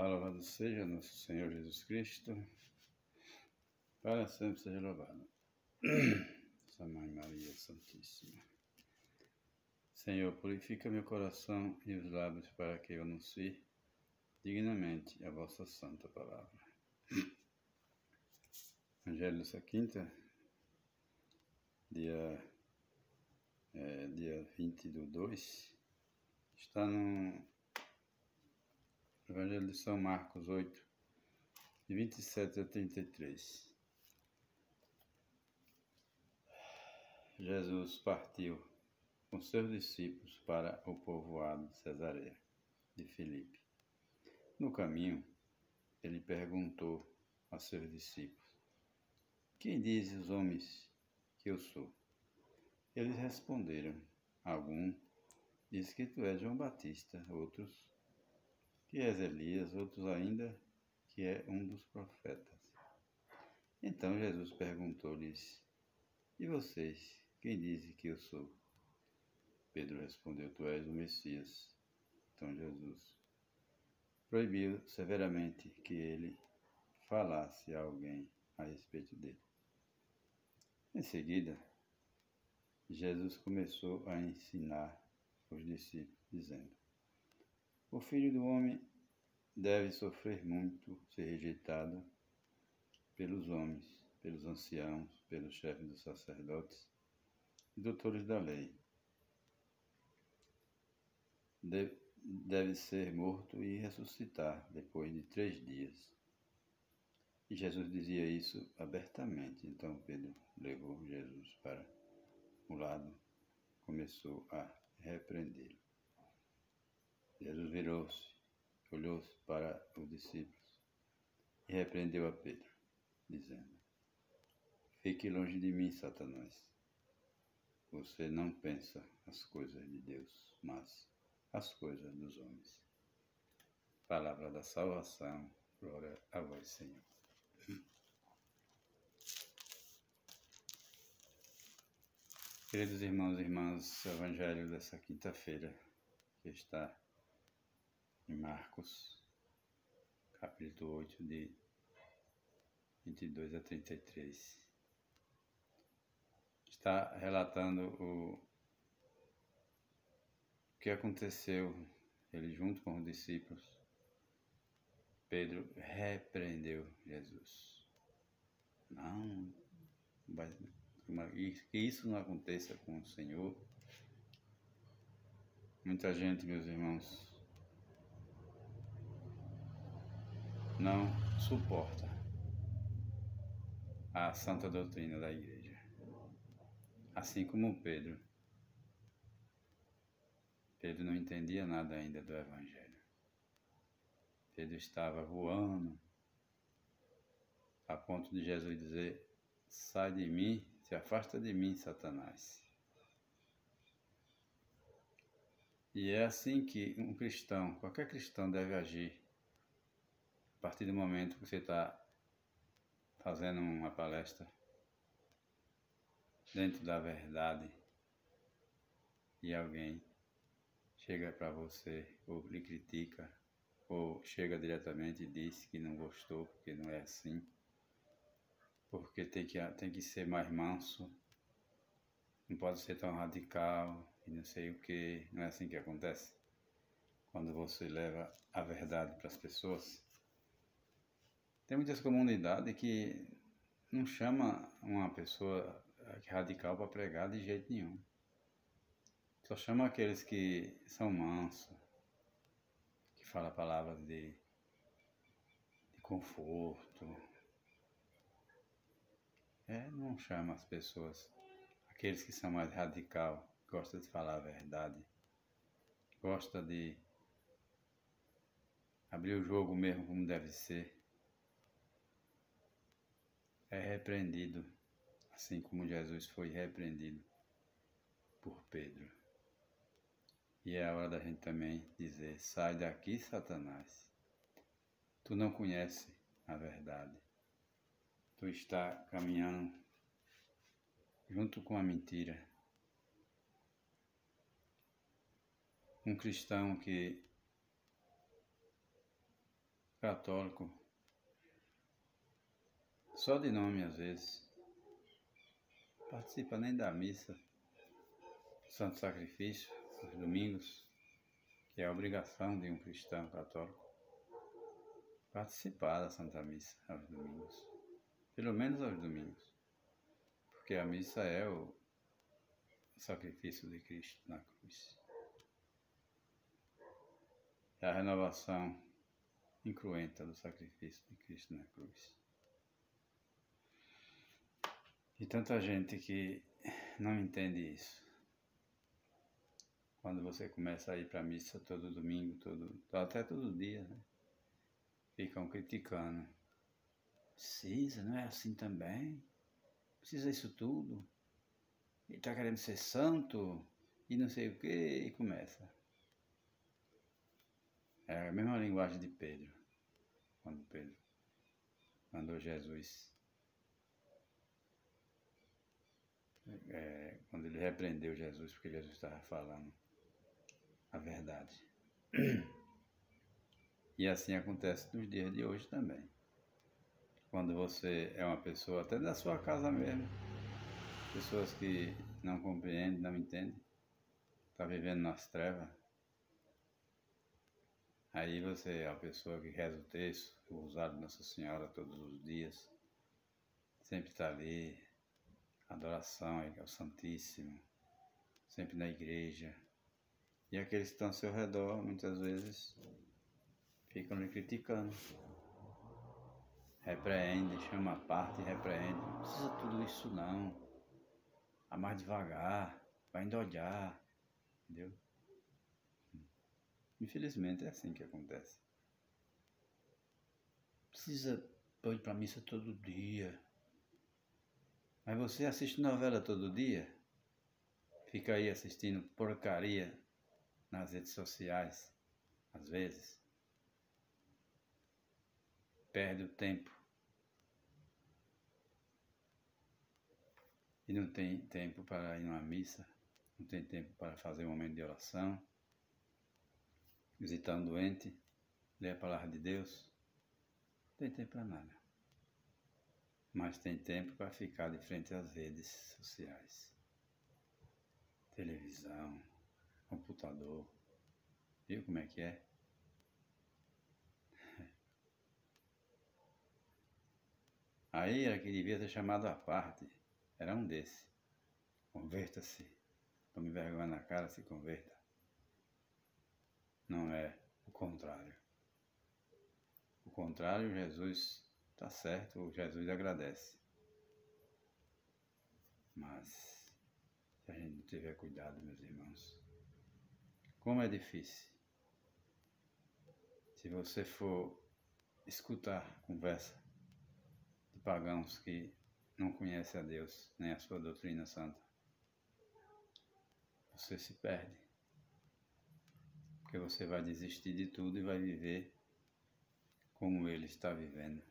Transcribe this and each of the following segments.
Louvado seja nosso Senhor Jesus Cristo, para sempre seja louvado. Santa Mãe Maria Santíssima. Senhor, purifica meu coração e os lábios para que eu anuncie dignamente a vossa santa palavra. Evangelho dessa quinta, dia 20/2, está no Evangelho de São Marcos 8, de 27 a 33. Jesus partiu com seus discípulos para o povoado de Cesareia de Filipe. No caminho, ele perguntou a seus discípulos: "Quem dizem os homens que eu sou?" Eles responderam: "Alguns dizem que tu és João Batista, outros que és Elias, outros ainda que é um dos profetas." Então Jesus perguntou-lhes: "E vocês, quem dizem que eu sou?" Pedro respondeu: "Tu és o Messias." Então Jesus proibiu severamente que ele falasse a alguém a respeito dele. Em seguida, Jesus começou a ensinar os discípulos, dizendo: "O Filho do Homem deve sofrer muito, ser rejeitado pelos homens, pelos anciãos, pelos chefes dos sacerdotes e doutores da lei. Deve ser morto e ressuscitar depois de 3 dias." E Jesus dizia isso abertamente. Então Pedro levou Jesus para o lado, começou a repreendê-lo. Jesus virou-se, olhou-se para os discípulos e repreendeu a Pedro, dizendo: "Fique longe de mim, Satanás. Você não pensa as coisas de Deus, mas as coisas dos homens." Palavra da salvação, glória a vós, Senhor. Queridos irmãos e irmãs, o Evangelho dessa quinta-feira, que está em Marcos, capítulo 8, de 22 a 33, está relatando o que aconteceu. Ele, junto com os discípulos, Pedro repreendeu Jesus. Não, que isso não aconteça com o Senhor. Muita gente, meus irmãos, não suporta a santa doutrina da igreja. Assim como Pedro não entendia nada ainda do Evangelho. Pedro estava voando, a ponto de Jesus dizer: "Sai de mim, se afasta de mim, Satanás." E é assim que um cristão, qualquer cristão, deve agir a partir do momento que você está fazendo uma palestra dentro da verdade e alguém chega para você ou lhe critica, ou chega diretamente e diz que não gostou, porque não é assim, porque tem que ser mais manso, não pode ser tão radical e não sei o que. Não é assim que acontece quando você leva a verdade para as pessoas. Tem muitas comunidades que não chama uma pessoa radical para pregar de jeito nenhum. Só chama aqueles que são mansos, que falam palavras de conforto. Não chama as pessoas, aqueles que são mais radical, gostam de falar a verdade, gosta de abrir o jogo mesmo como deve ser. É repreendido, assim como Jesus foi repreendido por Pedro. E é a hora da gente também dizer: "Sai daqui, Satanás. Tu não conheces a verdade. Tu está caminhando junto com a mentira." Um cristão que católico, só de nome às vezes, participa nem da missa, Santo Sacrifício, aos domingos, que é a obrigação de um cristão católico, participar da Santa Missa aos domingos, pelo menos aos domingos, porque a missa é o sacrifício de Cristo na cruz. É a renovação incruenta do sacrifício de Cristo na cruz. E tanta gente que não entende isso. Quando você começa a ir para a missa todo domingo, até todo dia, né? Ficam criticando. Precisa, não é assim também? Precisa isso tudo? E está querendo ser santo? E não sei o quê, e começa. É a mesma linguagem de Pedro, quando Pedro mandou Jesus, quando ele repreendeu Jesus, porque Jesus estava falando a verdade. E assim acontece nos dias de hoje também. Quando você é uma pessoa, até da sua casa mesmo, pessoas que não compreendem, não entendem, está vivendo nas trevas, aí você é a pessoa que reza o texto, o rosário de Nossa Senhora todos os dias, sempre está ali, adoração ao Santíssimo, sempre na igreja. E aqueles que estão ao seu redor, muitas vezes, ficam lhe criticando. Repreende, chama a parte e repreende. Não precisa tudo isso não. Vá mais devagar, vai endojar, entendeu? Infelizmente é assim que acontece. Precisa ir para a missa todo dia. Mas você assiste novela todo dia? Fica aí assistindo porcaria nas redes sociais, às vezes. Perde o tempo. E não tem tempo para ir numa missa, não tem tempo para fazer um momento de oração, visitar um doente, ler a palavra de Deus. Não tem tempo para nada. Mas tem tempo para ficar de frente às redes sociais. Televisão, computador. Viu como é que é? Aí era que devia ter chamado à parte. Era um desse. Converta-se. Tome vergonha na cara, se converta. Não é o contrário. O contrário, Jesus está certo, Jesus agradece. Mas, se a gente não tiver cuidado, meus irmãos, como é difícil. Se você for escutar conversa de pagãos que não conhecem a Deus, nem a sua doutrina santa, você se perde. Porque você vai desistir de tudo e vai viver como ele está vivendo.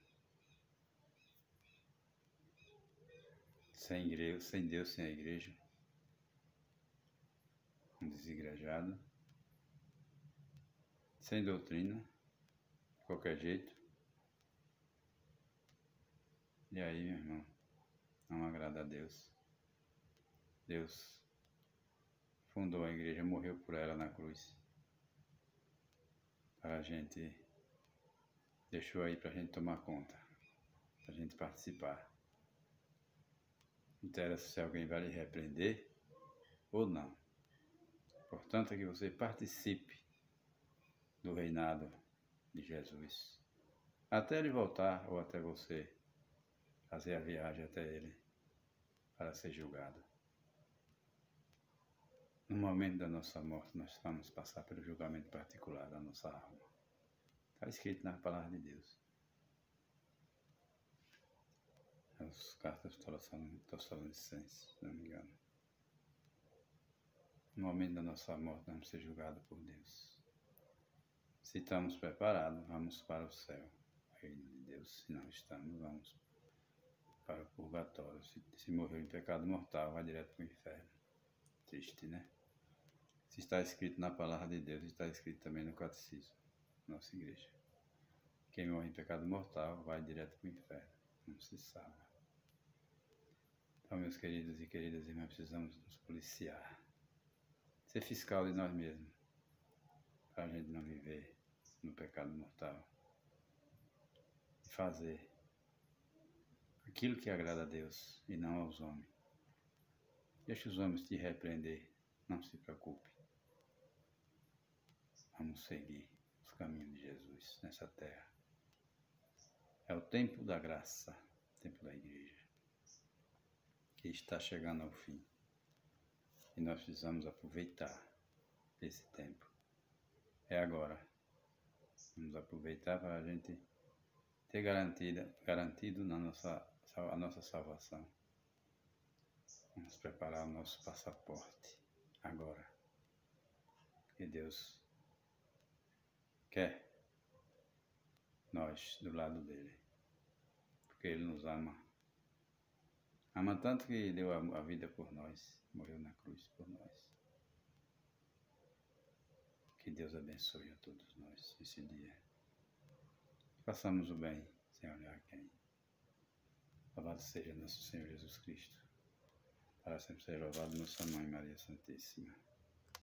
Sem Deus, sem a igreja. Um desigrejado. Sem doutrina. De qualquer jeito. E aí, meu irmão, não agrada a Deus. Deus fundou a igreja, morreu por ela na cruz. Para a gente, deixou aí para a gente tomar conta, para a gente participar. Não interessa se alguém vai lhe repreender ou não. Portanto, é que você participe do reinado de Jesus. Até ele voltar ou até você fazer a viagem até ele para ser julgado. No momento da nossa morte, nós vamos passar pelo julgamento particular da nossa alma. Está escrito na palavra de Deus. As cartas Tessalonicenses, se não me engano. No momento da nossa morte, nós vamos ser julgados por Deus. Se estamos preparados, vamos para o céu, o reino de Deus. Se não estamos, vamos para o purgatório. Se morreu em pecado mortal, vai direto para o inferno. Triste, né? Se está escrito na palavra de Deus, está escrito também no catecismo, nossa igreja. Quem morre em pecado mortal vai direto para o inferno, não se salva. Então, meus queridos e queridas irmãs, precisamos nos policiar, ser fiscal de nós mesmos, para a gente não viver no pecado mortal. E fazer aquilo que agrada a Deus e não aos homens. Deixe os homens te repreender, não se preocupe. Vamos seguir os caminhos de Jesus nessa terra. É o tempo da graça, o tempo da igreja, que está chegando ao fim. E nós precisamos aproveitar esse tempo. É agora. Vamos aproveitar para a gente ter garantido a nossa salvação. Vamos preparar o nosso passaporte agora. Que Deus quer nós do lado dele. Porque Ele nos ama. Ama tanto que deu a vida por nós. Morreu na cruz por nós. Que Deus abençoe a todos nós esse dia. Façamos o bem sem olhar quem. Louvado seja nosso Senhor Jesus Cristo. Para sempre ser louvado nossa Mãe Maria Santíssima.